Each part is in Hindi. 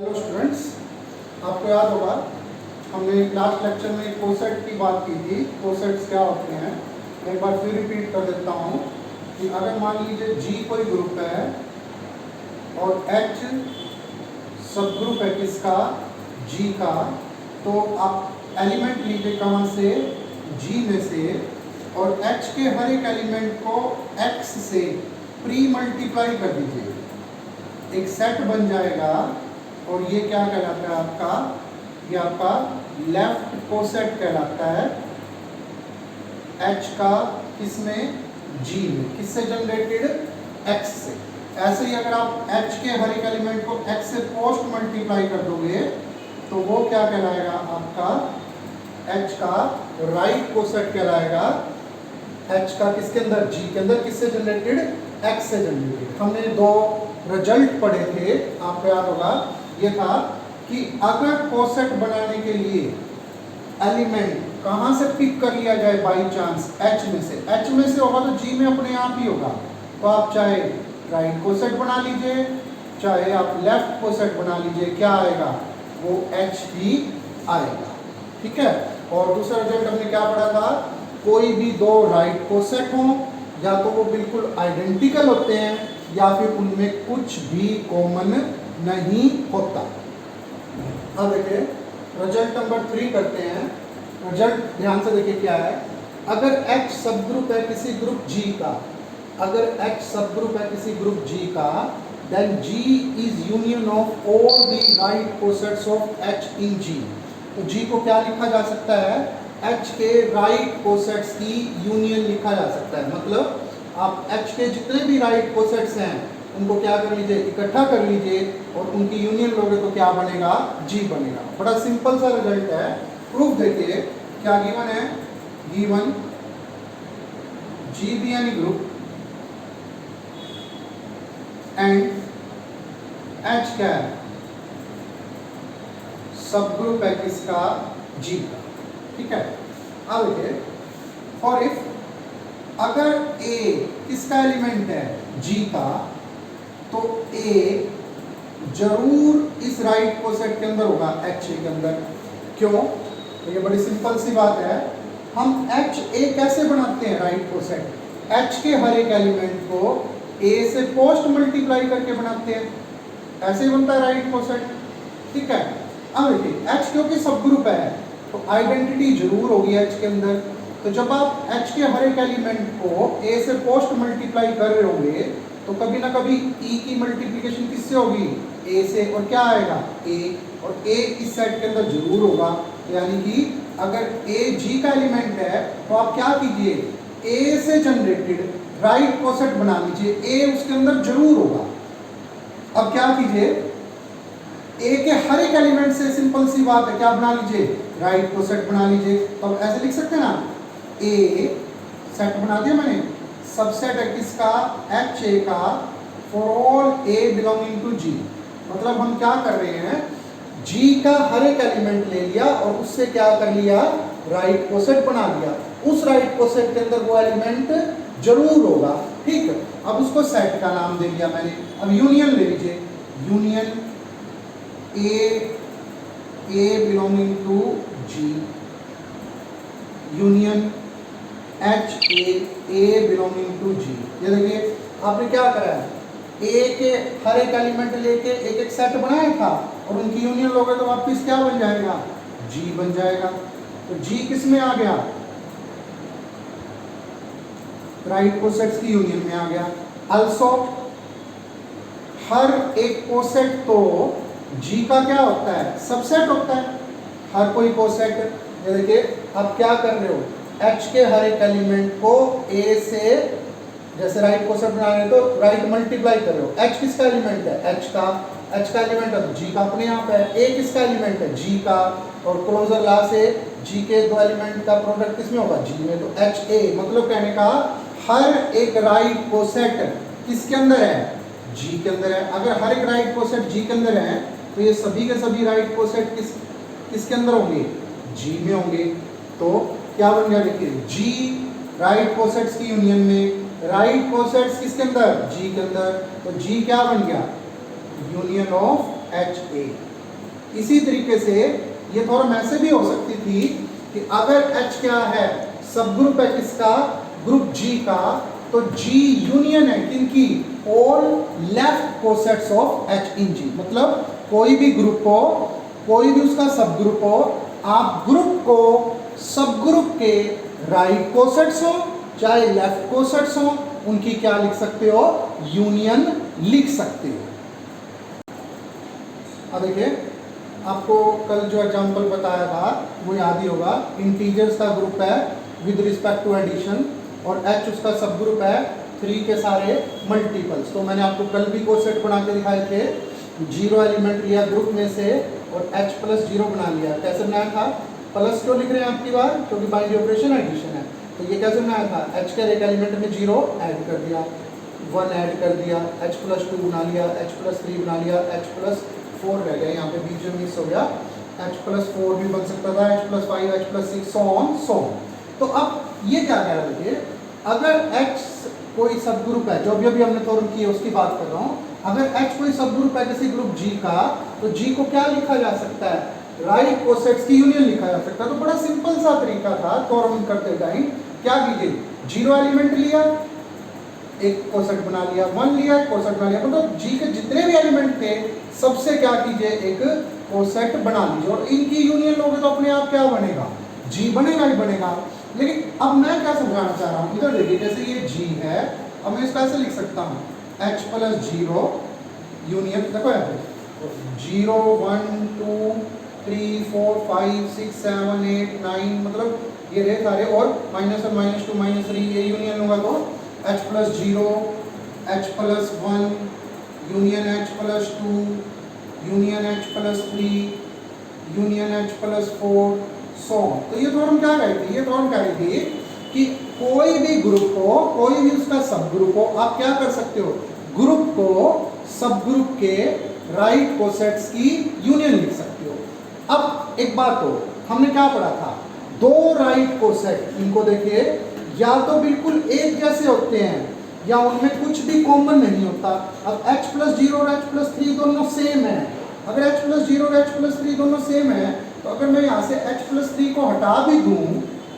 हेलो स्टूडेंट्स, आपको याद होगा हमने लास्ट लेक्चर में कोसेट की बात की थी। कोसेट्स क्या होते हैं, मैं एक बार फिर रिपीट कर देता हूँ कि अगर मान लीजिए G कोई ग्रुप है और H सब ग्रुप है किसका, G का, तो आप एलिमेंट लीजिए कहाँ से, G में से, और H के हर एक एलिमेंट को X से प्री मल्टीप्लाई कर दीजिए, एक सेट बन जाएगा। और ये क्या कहलाता है आपका, ये आपका लेफ्ट कोसेट कहलाता है। H का किसमें, G में, किससे जनरेटेड, X से। ऐसे ही अगर आप H के हर एक एलिमेंट को X से पोस्ट मल्टीप्लाई कर दोगे तो वो क्या कहलाएगा आपका, H का राइट कोसेट कहलाएगा। H का किसके अंदर, G के अंदर, किससे जनरेटेड, X से जनरेटेड। हमने दो रिजल्ट पढ़े थे, आपको याद होगा, ये था कि अगर कोसेट बनाने के लिए एलिमेंट कहाँ से पिक कर लिया जाए बाई चांस, H में से। H में से होगा तो G में अपने आप ही होगा, तो आप चाहे राइट कोसेट बना लीजिए चाहे आप लेफ्ट कोसेट बना लीजिए, क्या आएगा, वो H ही आएगा। ठीक है। और दूसरा रिजल्ट हमने क्या पढ़ा था, कोई भी दो राइट कोसेट हों या तो वो बिल्कुल आइडेंटिकल होते हैं या फिर उनमें कुछ भी कॉमन नहीं होता। अब देखिए रिजल्ट नंबर 3 करते हैं। रिजल्ट ध्यान से देखिए क्या है, अगर H सब ग्रुप है किसी ग्रुप G का, अगर H सब ग्रुप है किसी ग्रुप G का, then G is union of all the right cosets of H in G। तो G को क्या लिखा जा सकता है, H के राइट कोसेट्स की यूनियन लिखा जा सकता है। मतलब आप H के जितने भी राइट कोसेट्स हैं उनको क्या कर लीजिए, इकट्ठा कर लीजिए और उनकी यूनियन लोगे तो क्या बनेगा, G बनेगा। बड़ा सिंपल सा रिजल्ट है। प्रूफ देखिए क्या गिवन है, given G be any group and H क्या है, सब ग्रुप है किसका, G का। ठीक है। अब देखिए फॉर इफ अगर A किसका एलिमेंट है, G का, तो A जरूर इस राइट कोसेट के अंदर होगा, H के अंदर। क्यों, तो ये बड़ी सिंपल सी बात है। हम H A कैसे बनाते हैं राइट कोसेट, H के हर एक एलिमेंट को A से पोस्ट मल्टीप्लाई करके बनाते हैं, ऐसे ही बनता है राइट कोसेट। ठीक है। अब देखिए H क्योंकि सब ग्रुप है तो आइडेंटिटी जरूर होगी H के अंदर। तो जब आप H के हर एक एलिमेंट को A से पोस्ट मल्टीप्लाई कर रहे होंगे तो कभी ना कभी E की मल्टीप्लिकेशन किससे होगी, A से, और क्या आएगा, A, और A इस सेट के अंदर जरूर होगा। यानी कि अगर A G का एलिमेंट है तो आप क्या कीजिए, A से जनरेटेड राइट कोसेट बना लीजिए, A उसके अंदर जरूर होगा। अब क्या कीजिए, A के हर एक एलिमेंट से सिंपल सी बात है, क्या बना लीजिए, राइट कोसेट बना लीजिए। तो अब ऐसे लिख सकते हैं ना, A सेट बना दिया मैंने, सबसेट है किसका, HA का, for all A belonging to G। मतलब हम क्या कर रहे हैं, G का हर एक एलिमेंट ले लिया और उससे क्या कर लिया, राइट कोसेट बना लिया। उस राइट कोसेट के अंदर वो एलिमेंट जरूर होगा। ठीक है। अब उसको सेट का नाम दे दिया मैंने। अब यूनियन ले लीजिए, union A belonging to G, union A belonging to G। ये देखिए आपने क्या करा है, A के हर एक एलिमेंट लेके एक एक सेट बनाया था और उनकी यूनियन लोगे तो वापस क्या बन जाएगा, G बन जाएगा। तो G किस में आ गया, राइट कोसेट्स की यूनियन में आ गया। अल्सो हर एक कोसेट तो G का क्या होता है, सबसेट होता है, हर कोई कोसेट। ये देखिए आप क्या कर रहे हो, H के हर एक एलिमेंट को A से, जैसे राइट कोसेट बना रहे हो तो राइट मल्टीप्लाई कर रहे हो। H किसका एलिमेंट है, H का एलिमेंट है तो G का अपने आप है। A किसका एलिमेंट है, G का, और क्लोजर ला से G के दो एलिमेंट का प्रोडक्ट किसमें होगा, G में, तो HA। मतलब कहने का हर एक राइट कोसेट किसके अंदर है, G के अंदर है। अगर हर एक राइट कोसेट G के अंदर है तो ये सभी के सभी राइट कोसेट किसके अंदर होंगे, G में होंगे। तो क्या बन गया, देखिए G राइट कोसेट्स की यूनियन में, राइट कोसेट्स किसके अंदर, G के अंदर, तो G क्या बन गया, यूनियन ऑफ HA। इसी तरीके से ये थोड़ा ऐसे भी हो सकती थी कि अगर H क्या है, सब ग्रुप है किसका, ग्रुप G का, तो G यूनियन है किनकी, all left cosets of H in G। मतलब कोई भी ग्रुप हो, कोई भी उसका सब ग्रुप हो, आप ग्रुप को सब ग्रुप के राइट कोसेट्स हो चाहे लेफ्ट कोसेट्स हो, उनकी क्या लिख सकते हो, यूनियन लिख सकते हो। अब देखिए, आपको कल जो एग्जांपल बताया था वो याद ही होगा। इंटीजर्स का ग्रुप है विद रिस्पेक्ट टू एडिशन और H उसका सब ग्रुप है 3 के सारे मल्टीपल्स। तो मैंने आपको कल भी कोसेट बना के दिखाए थे, 0 एलिमेंट लिया ग्रुप में से और H प्लस 0 बना लिया। कैसे बनाया था, प्लस क्यों लिख रहे हैं आपकी बार, क्योंकि बाइनरी ऑपरेशन एडिशन है। तो ये कैसे बनाया था, H के एक एलिमेंट में 0 ऐड कर दिया, 1 ऐड कर दिया, H प्लस 2 बना लिया, H प्लस 3 बना लिया, H प्लस 4 रह गया, यहाँ पे बीच में मिस हो गया, H प्लस 4 भी बन सकता था, H plus 5, H plus 6, so on so. तो अब ये क्या कह रहा है, अगर H कोई सब ग्रुप है, जो भी हमने थ्योरम की है उसकी बात कर रहा हूँ, अगर H कोई सब ग्रुप है किसी ग्रुप G का, तो G को क्या लिखा जा सकता है, राइट कोसेट्स की यूनियन लिखा जा सकता है। तो बड़ा सिंपल सा तरीका था थ्योरम करते टाइम, क्या कीजिए, 0 एलिमेंट लिया, एक कोसेट बना लिया, 1 लिया, एक कोसेट बना लिया, मतलब G के जितने भी एलिमेंट थे सबसे क्या कीजिए, एक कोसेट बना लीजिए और इनकी यूनियन लोगे तो अपने आप क्या बनेगा, G बनेगा ही बनेगा। लेकिन अब मैं क्या समझाना चाह रहा हूँ, इधर देखिए, जैसे ये G है, अब मैं इसको ऐसे लिख सकता हूँ, H प्लस 0 यूनियन, देखो यहाँ पे 0 1 2 3 4 5 6 7 8 9, मतलब ये रहे सारे, और -1 -2 -3 ये यूनियन होगा तो H plus 0 H plus 1 union H plus 2 union H plus 3 union H plus 4, सो। तो ये थ्योरम क्या कह रही थी, ये थ्योरम कह रही थी कि कोई भी ग्रुप हो, कोई भी उसका सब ग्रुप हो, आप क्या कर सकते हो, ग्रुप को सब ग्रुप के राइट कोसेट्स की यूनियन लिख सकते हो। अब एक बात हो, हमने क्या पढ़ा था, 2 राइट कोसेट, इनको देखिए, या तो बिल्कुल एक जैसे होते हैं या उनमें कुछ भी कॉमन नहीं होता। अब H प्लस 0 और H प्लस 3 दोनों सेम है, अगर H प्लस 0 और H प्लस 3 दोनों सेम है, तो अगर मैं यहाँ से H प्लस 3 को हटा भी दूँ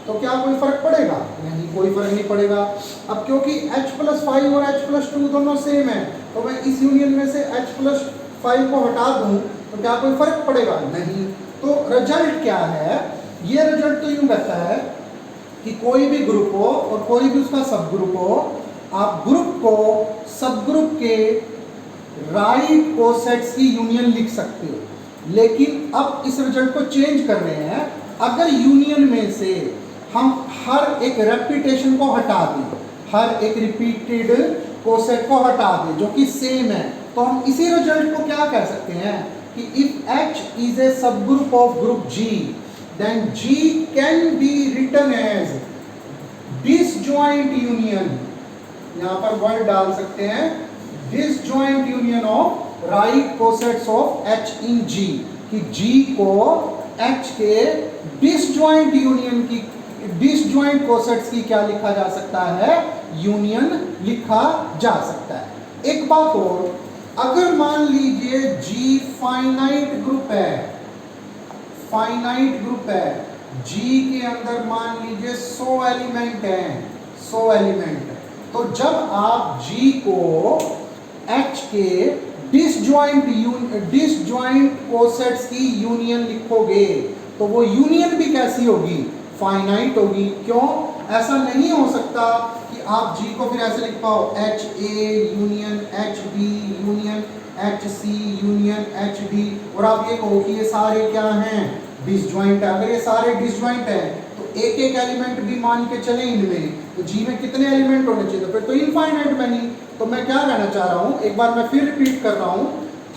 तो क्या कोई फर्क पड़ेगा, नहीं, कोई फर्क नहीं पड़ेगा। अब क्योंकि H प्लस 5 और H प्लस 2 दोनों सेम है, तो मैं इस यूनियन में से H प्लस 5 को हटा दूँ तो क्या कोई फर्क पड़ेगा, नहीं। तो रिजल्ट क्या है, ये रिजल्ट तो यूं कहता है कि कोई भी ग्रुप हो और कोई भी उसका सब ग्रुप हो, आप ग्रुप को सब ग्रुप के राइट कोसेट्स की यूनियन लिख सकते हो। लेकिन अब इस रिजल्ट को चेंज कर रहे हैं, अगर यूनियन में से हम हर एक रेपिटेशन को हटा दें, हर एक रिपीटेड कोसेट को हटा दें जो कि सेम है, तो हम इसी रिजल्ट को क्या कह सकते हैं कि if H is a subgroup of group G, then G can be written as disjoint union, यहाँ पर वर्ड डाल सकते हैं, disjoint union of right cosets of H in G, कि G को H के disjoint union की, disjoint cosets की क्या लिखा जा सकता है, यूनियन लिखा जा सकता है। एक बात और, अगर मान लीजिए G फाइनाइट ग्रुप है, फाइनाइट ग्रुप है, G के अंदर मान लीजिए 100 एलिमेंट हैं, 100 एलिमेंट, तो जब आप G को H के डिसजॉइंट कोसेट्स की यूनियन लिखोगे तो वो यूनियन भी कैसी होगी, फाइनाइट होगी। क्यों, ऐसा नहीं हो सकता कि आप G को फिर ऐसे लिख पाओ HA union HB union HC union HD और आप ये कहो कि ये सारे क्या हैं, डिसजॉइंट है। अगर ये सारे डिसजॉइंट हैं तो एक एक एलिमेंट भी मान के चले इनमें, तो G में कितने एलिमेंट होने चाहिए, तो फिर तो इनफाइनाइट बनी। तो मैं क्या कहना चाह रहा हूँ, एक बार मैं फिर रिपीट कर रहा हूँ,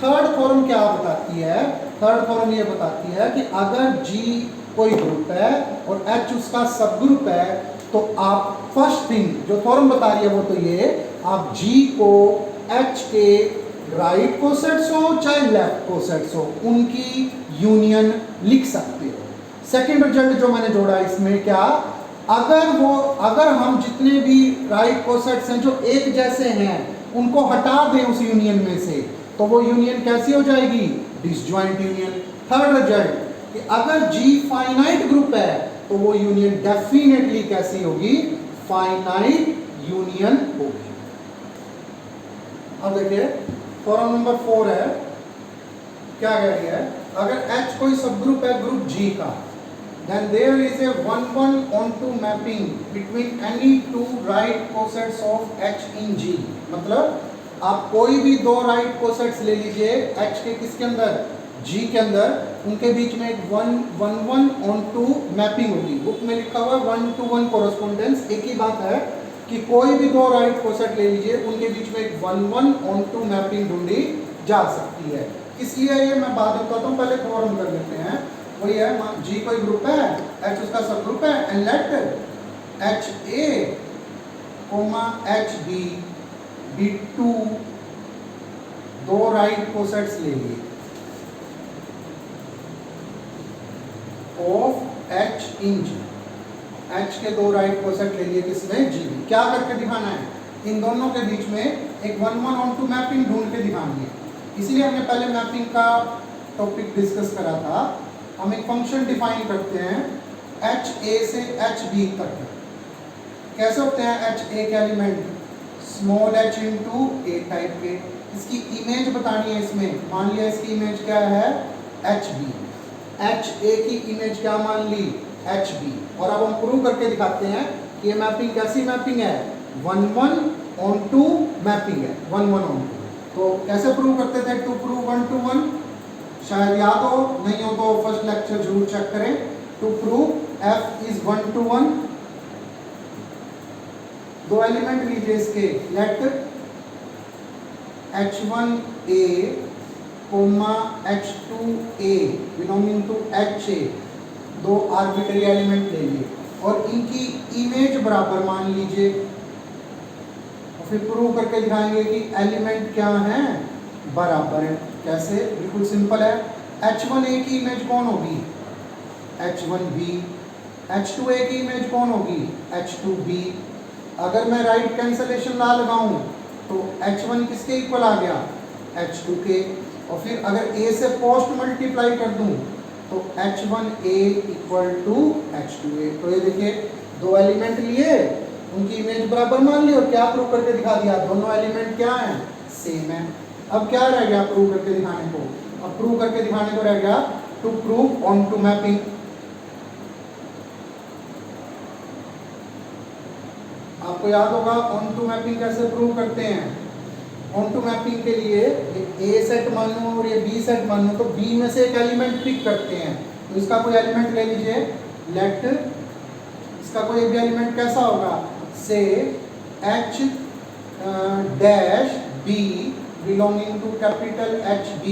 थर्ड थ्योरम क्या बताती है, थर्ड थ्योरम ये बताती है कि अगर G कोई ग्रुप है और H उसका सब ग्रुप है, तो आप फर्स्ट थिंग जो थ्योरम बता रही है वो तो ये, आप G को H के राइट कोसेट्स हो चाहे लेफ्ट कोसेट्स हो, उनकी यूनियन लिख सकते हो। सेकंड रिजल्ट जो मैंने जोड़ा इसमें क्या, अगर हम जितने भी राइट कोसेट्स हैं जो एक जैसे हैं उनको हटा दें उस यूनियन में से, तो वो यूनियन कैसी हो जाएगी, डिसजॉइंट यूनियन। थर्ड रिजल्ट कि अगर जी फाइनाइट ग्रुप है तो वो यूनियन डेफिनेटली कैसी होगी, फाइनाइट यूनियन होगी। अब देखिए फॉर्म नंबर 4 है, क्या कह रही है, अगर H कोई सब ग्रुप है ग्रुप G का, then there is a 1:1 mapping between any two right cosets of H in G। मतलब आप कोई भी दो राइट कोसेट्स ले लीजिए H के किसके अंदर, G के अंदर, उनके बीच में एक 1:1 मैपिंग होगी। बुक में लिखा हुआ 1:1 कोरेस्पोंडेंस। एक ही बात है कि कोई भी दो राइट कोसेट ले लीजिए, उनके बीच में एक 1:1 मैपिंग ढूंढी जा सकती है। इसलिए ये मैं बाद में बताता हूँ, पहले फॉर्म कर लेते हैं। वही है, G कोई ग्रुप है, H उसका सब ग्रुप है, एंड लेट HA, HB भी टू दो राइट कोसेट्स ले लिए of H in G। H के दो राइट कोसेट ले लिए किसमें, G में। क्या करके दिखाना है, इन दोनों के बीच में एक 1:1 मैपिंग ढूंढ के दिखानी है। इसीलिए हमने पहले मैपिंग का टॉपिक डिस्कस करा था। हम एक फंक्शन डिफाइन करते हैं HA से HB तक। कैसे होते हैं HA के एलिमेंट, स्मॉल h इंटू ए टाइप के। इसकी इमेज बतानी है इसमें, मान लिया इसकी इमेज क्या है HB, HA की इमेज क्या मान ली HB। और अब हम प्रूव करके दिखाते हैं कि ये मैपिंग कैसी मैपिंग है, 1:1 मैपिंग है, 1:1। तो कैसे प्रूव करते थे, टू प्रूव 1:1, शायद याद हो, नहीं हो तो फर्स्ट लेक्चर जरूर चेक करें। टू प्रूव F इज 1:1, दो एलिमेंट लीजिए इसके, let H1A, H2A belonging to HA, दो आर्बिट्ररी एलिमेंट ले लिए और इनकी इमेज बराबर मान लीजिए। और फिर प्रूव करके दिखाएंगे कि एलिमेंट क्या है, बराबर है। कैसे, बिल्कुल सिंपल है। H1A की इमेज कौन होगी, H1B। H2A की इमेज कौन होगी, H2B। अगर मैं राइट कैंसलेशन ला लगाऊं तो H1 किसके इक्वल आ गया, H2 के। और फिर अगर A से पोस्ट मल्टीप्लाई कर दूं तो H1A इक्वल टू H2A। तो ये देखिए दो एलिमेंट लिए, उनकी इमेज बराबर मान ली और क्या प्रूव करके दिखा दिया, दोनों एलिमेंट क्या हैं, सेम है। अब क्या रह गया प्रूव करके दिखाने को, अब प्रूव करके दिखाने को रह गया to prove onto mapping. आपको याद होगा ऑन टू मैपिंग कैसे प्रूव करते हैं। ऑन टू मैपिंग के लिए ए सेट मान लो और ये बी सेट मान लो, तो बी में से एक एलिमेंट पिक करते हैं। तो इसका कोई एलिमेंट ले लीजिए, लेट इसका कोई भी एलिमेंट कैसा होगा, say H dash B belonging to capital HB,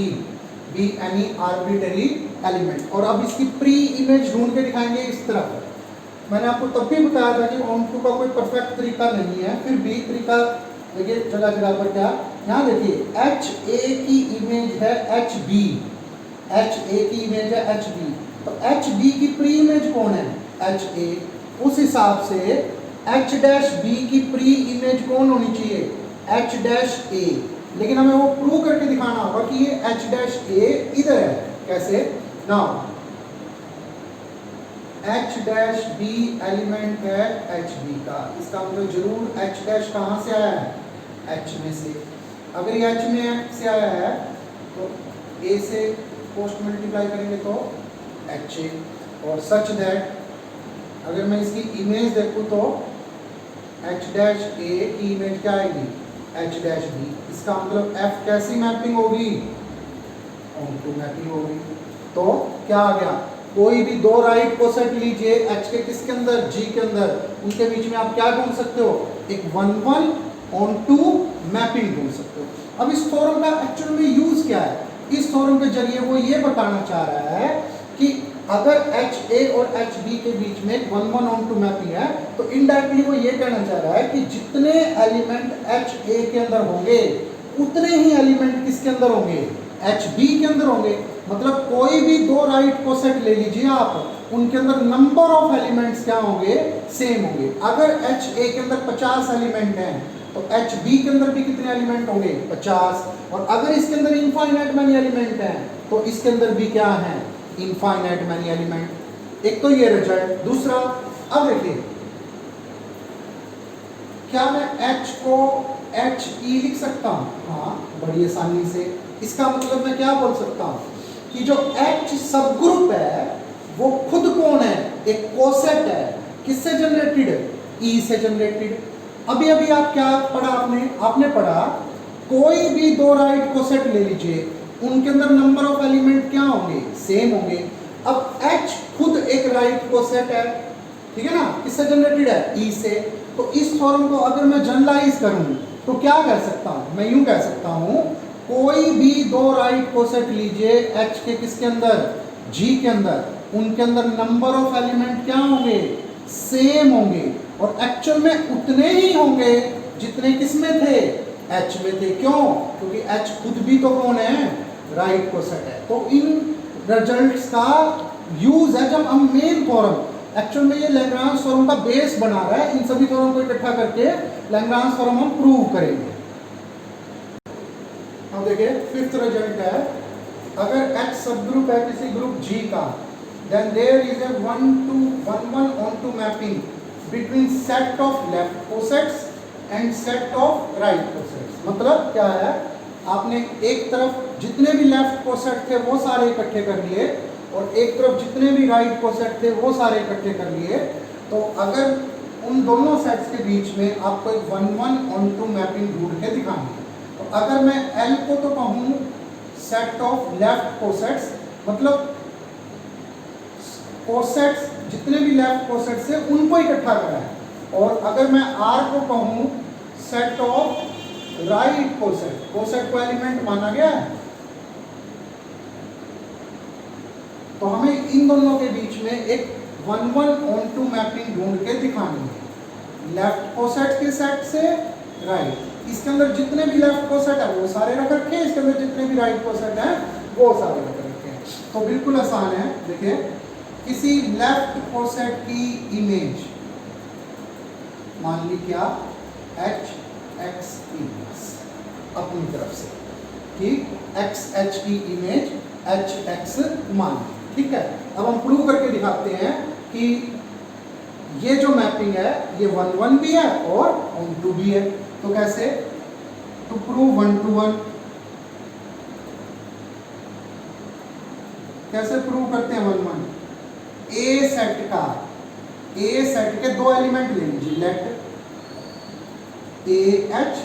be any arbitrary element. और अब इसकी प्री इमेज ढूंढ के दिखाएंगे इस तरफ। मैंने आपको तब भी बताया था कि ऑन टू का कोई परफेक्ट तरीका नहीं है, फिर भी तरीका देखिए जगह जगह पर क्या, यहाँ देखिए HA की इमेज है HB, HA की इमेज है HB, तो HB की प्री इमेज कौन है, HA। उस हिसाब से H डैश B की प्री इमेज कौन होनी चाहिए, H डैश A। लेकिन हमें वो प्रूव करके दिखाना होगा कि ये H डैश A इधर है। कैसे, now H dash B element है HB का, इसका मतलब जरूर H डैश कहाँ से आया है, H में से। अगर ये H में से आया है तो A से पोस्ट मल्टीप्लाई करेंगे तो HA। और सच दैट अगर मैं इसकी इमेज देखूँ तो H डैश A की इमेज क्या आएगी, H डैश B। इसका मतलब F कैसी मैपिंग होगी, ऑन टू मैपिंग होगी। तो क्या आ गया, कोई भी दो राइट कोसेट लीजिए H के किसके अंदर, G के अंदर, उनके बीच में आप क्या ढूंढ सकते हो, एक 1:1 मैपिंग ढूंढ सकते हो। अब इस थ्योरम का एक्चुअल में यूज क्या है, इस थ्योरम के जरिए वो ये बताना चाह रहा है कि अगर HA और HB के बीच में 1:1 मैपिंग है तो इनडायरेक्टली वो ये कहना चाह रहा है कि जितने एलिमेंट HA के अंदर होंगे उतने ही एलिमेंट किसके अंदर होंगे, HB के अंदर होंगे। मतलब कोई भी दो राइट कोसेट ले लीजिए आप, उनके अंदर नंबर ऑफ एलिमेंट्स क्या होंगे, सेम होंगे। अगर HA के अंदर 50 एलिमेंट हैं तो HB के अंदर भी कितने एलिमेंट होंगे, 50। और अगर इसके अंदर इनफाइनाइट मैनी एलिमेंट हैं तो इसके अंदर भी क्या है, इनफाइनाइट मैनी एलिमेंट। एक तो ये रिजल्ट। दूसरा, अब देखिए, क्या मैं H को HE लिख सकता हूँ? हाँ, बड़ी आसानी से। इसका मतलब मैं क्या बोल सकता हूँ कि जो H सब ग्रुप है वो खुद कौन है, एक कोसेट है। किससे जनरेटेड है? E से जनरेटेड। अभी अभी आप क्या पढ़ा आपने पढ़ा कोई भी दो राइट कोसेट ले लीजिए, उनके अंदर नंबर ऑफ एलिमेंट क्या होंगे, सेम होंगे। अब H खुद एक राइट कोसेट है, ठीक है ना, किससे जनरेटेड है, E से। तो इस थ्योरम को अगर मैं जनरलाइज करूं तो क्या कह सकता हूं, मैं यूं कह सकता हूं, कोई भी दो राइट कोसेट लीजिए H के किसके अंदर, G के अंदर, उनके अंदर नंबर ऑफ एलिमेंट क्या होंगे, सेम होंगे। और एक्चुअल में उतने ही होंगे जितने किसमें थे, H में थे। क्यों? क्योंकि H खुद भी तो कौन है, राइट कोसेट है। तो इन रिजल्ट्स का यूज है जब हम मेन थ्योरम, एक्चुअल में ये लैग्रांज थ्योरम का बेस बना रहा है, इन सभी थ्योरम को इकट्ठा करके लैग्रांज थ्योरम हम प्रूव करेंगे। अब देखिए फिफ्थ रिजल्ट है, अगर H सब ग्रुप है किसी ग्रुप G का, then there is a 1:1 mapping between set of left cosets and set of right cosets। मतलब क्या है, आपने एक तरफ जितने भी लेफ्ट कोसेट थे वो सारे इकट्ठे कर लिए और एक तरफ जितने भी राइट कोसेट थे वो सारे इकट्ठे कर लिए। तो अगर उन दोनों सेट्स के बीच में आपको एक 1:1 मैपिंग ढूंढ के दिखानी है, तो अगर मैं L को तो कहूँ सेट ऑफ लेफ्ट कोसेट्स, मतलब कोसेट्स जितने भी लेफ्ट कोसेट्स है उनको इकट्ठा करा है, और अगर मैं R को कहूँ set of right coset, coset को एलिमेंट माना गया है, तो हमें इन दोनों के बीच में एक 1:1 मैपिंग ढूंढ के दिखानी है, लेफ्ट कोसेट के सेट से राइट। इसके अंदर जितने भी लेफ्ट कोसेट है वो सारे रख रखे हैं, इसके अंदर जितने भी राइट कोसेट है वो सारे रख रखे हैं। तो बिल्कुल आसान है। देखिए, किसी लेफ्ट कोसेट की इमेज मान ली क्या, HX इनवर्स अपनी तरफ से, ठीक, XH की इमेज HX मान ली, ठीक है। अब हम प्रूव करके दिखाते हैं कि ये जो मैपिंग है ये 1:1 भी है और 1:2 भी है। तो कैसे, टू प्रूव 1:1 कैसे प्रूव करते हैं 1:1? ए सेट के दो एलिमेंट ले लीजिए, let AH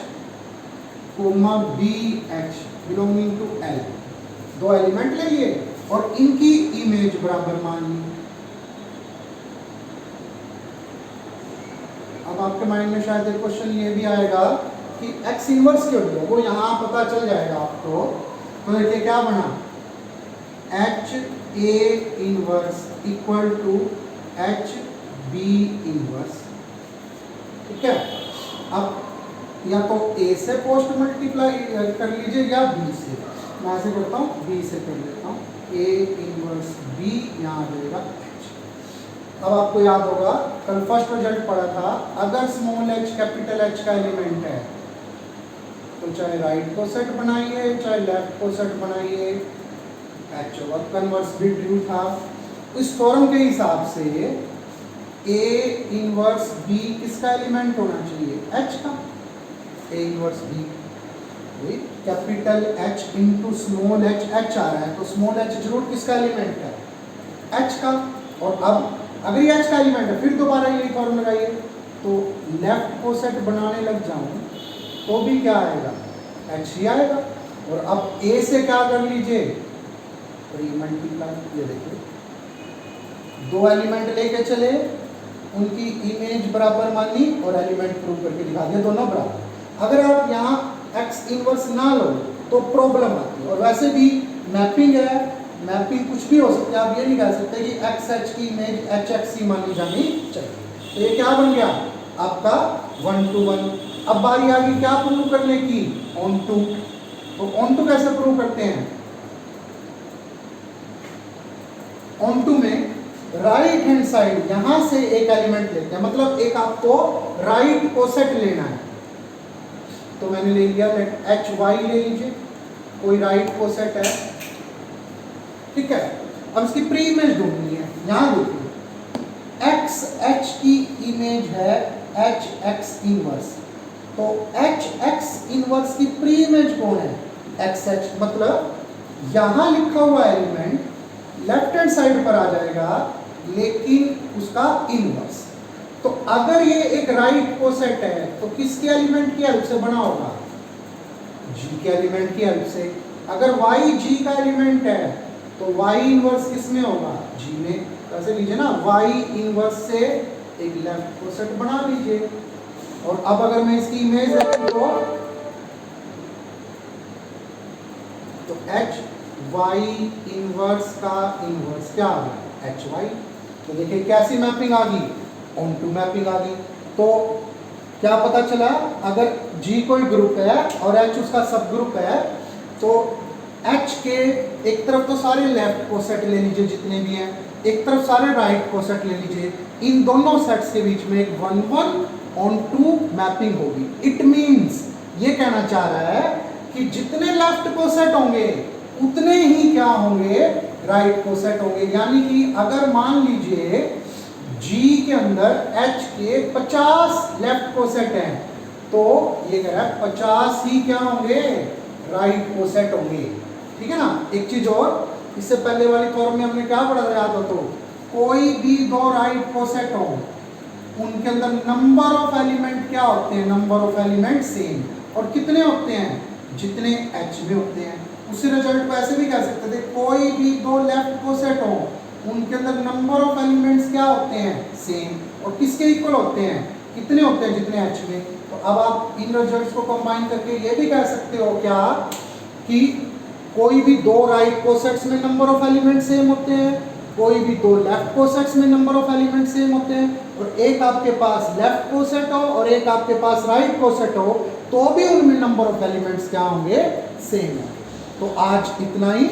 comma BH belonging to L, दो एलिमेंट ले लिए और इनकी इमेज बराबर मान ली। अब आपके माइंड में शायद एक क्वेश्चन ये भी आएगा कि X इनवर्स क्यों लिया, वो यहाँ पता चल जाएगा आपको। तो देखिए क्या बना, HA inverse equal to HB inverse, ठीक है। अब या तो A से पोस्ट मल्टीप्लाई कर लीजिए या B से, मैं ऐसे करता हूँ, B से कर लेता हूँ, A इनवर्स B यहाँ आ जाएगा H। अब आपको याद होगा कल फर्स्ट रिजल्ट पढ़ा था, अगर स्मॉल h कैपिटल H का एलिमेंट है तो चाहे राइट कोसेट बनाइए चाहे लेफ्ट कोसेट बनाइए, H ओवर कन्वर्स भी ट्रू था। इस थ्योरम के हिसाब से A इनवर्स B किसका एलिमेंट होना चाहिए, H का। A inverse B capital H into small h, H आ रहा है तो स्मॉल h जरूर किसका एलिमेंट है, H का। और अब अगर ये H का एलिमेंट है फिर दोबारा यही फॉर्म लगाइए, तो लेफ्ट कोसेट बनाने लग जाऊं तो भी क्या आएगा, H ही आएगा। और अब A से क्या कर लीजिए, मल्टीप्लाई, ये देखिए दो एलिमेंट लेके चले, उनकी इमेज बराबर मानी और एलिमेंट प्रूव करके दिखा दिया दोनों बराबर। अगर आप यहाँ X इनवर्स ना लो तो प्रॉब्लम आती है। और वैसे भी मैपिंग है, मैपिंग कुछ भी हो सकता है, आप ये नहीं कह सकते कि XH की इमेज HX ही मानी जानी चाहिए। तो ये क्या बन गया आपका 1:1। अब बारी आ गई क्या प्रूव करने की, ऑन टू। तो ऑन टू कैसे प्रूव करते हैं, ऑन टू में राइट हैंड साइड यहां से एक एलिमेंट लेते हैं, मतलब एक आपको राइट कोसेट लेना है। तो मैंने ले लिया, लेट HY ले लीजिए, कोई राइट कोसेट है, ठीक है। अब इसकी प्री इमेज ढूंढनी है। यहां देखिए एक्स एच की इमेज है एच एक्स इनवर्स, तो एच एक्स इनवर्स की प्री इमेज कौन है? एक्स एच, मतलब यहां लिखा हुआ एलिमेंट लेफ्ट हैंड साइड पर आ जाएगा लेकिन उसका इनवर्स। तो अगर ये एक राइट कोसेट है तो किसके एलिमेंट की हेल्प से बना होगा? जी के एलिमेंट की हेल्प से। अगर y g का एलिमेंट है तो y इनवर्स किसमें होगा? g में। कैसे लीजिए ना, y इनवर्स से एक लेफ्ट कोसेट बना लीजिए। और अब अगर मैं इसकी इमेज रखूं तो h y इनवर्स का इनवर्स क्या आ गया? h y। तो देखिए कैसी मैपिंग आ गई? ऑन टू मैपिंग आ गई। तो क्या पता चला, अगर G कोई ग्रुप है और H उसका सब ग्रुप है तो H के एक तरफ तो सारे लेफ्ट कोसेट ले लीजिए जितने भी हैं, एक तरफ सारे राइट कोसेट ले लीजिए, इन दोनों सेट्स के बीच में एक 1-1 ऑन टू मैपिंग होगी। इट मींस ये कहना चाह रहा है कि जितने लेफ्ट कोसेट होंगे उतने ही क्या होंगे? राइट कोसेट होंगे। यानी कि अगर मान लीजिए G के अंदर H के 50 लेफ्ट कोसेट हैं तो ये कह रहा है 50 ही क्या होंगे? राइट कोसेट होंगे। ठीक है ना। एक चीज और, इससे पहले वाली फॉर्म में हमने क्या पढ़ा था याद हो तो, कोई भी दो राइट कोसेट हो उनके अंदर नंबर ऑफ एलिमेंट क्या होते हैं? Number of element same. और कितने होते हैं? जितने H में होते हैं। उसी रिजल्ट को ऐसे भी कह सकते थे, कोई भी दो लेफ्ट कोसेट हो उनके अंदर नंबर ऑफ एलिमेंट्स क्या होते हैं? सेम। और किसके इक्वल होते हैं? कितने होते हैं? जितने H में। तो अब आप इन रिजल्ट्स को कंबाइन करके ये भी कह सकते हो क्या कि कोई भी दो राइट कोसेट्स में नंबर ऑफ एलिमेंट सेम होते हैं, कोई भी दो लेफ्ट कोसेट्स में नंबर ऑफ एलिमेंट सेम होते हैं, और एक आपके पास लेफ्ट कोसेट हो और एक आपके पास राइट कोसेट हो तो भी उनमें नंबर ऑफ एलिमेंट्स क्या होंगे? सेम होंगे। तो आज इतना ही।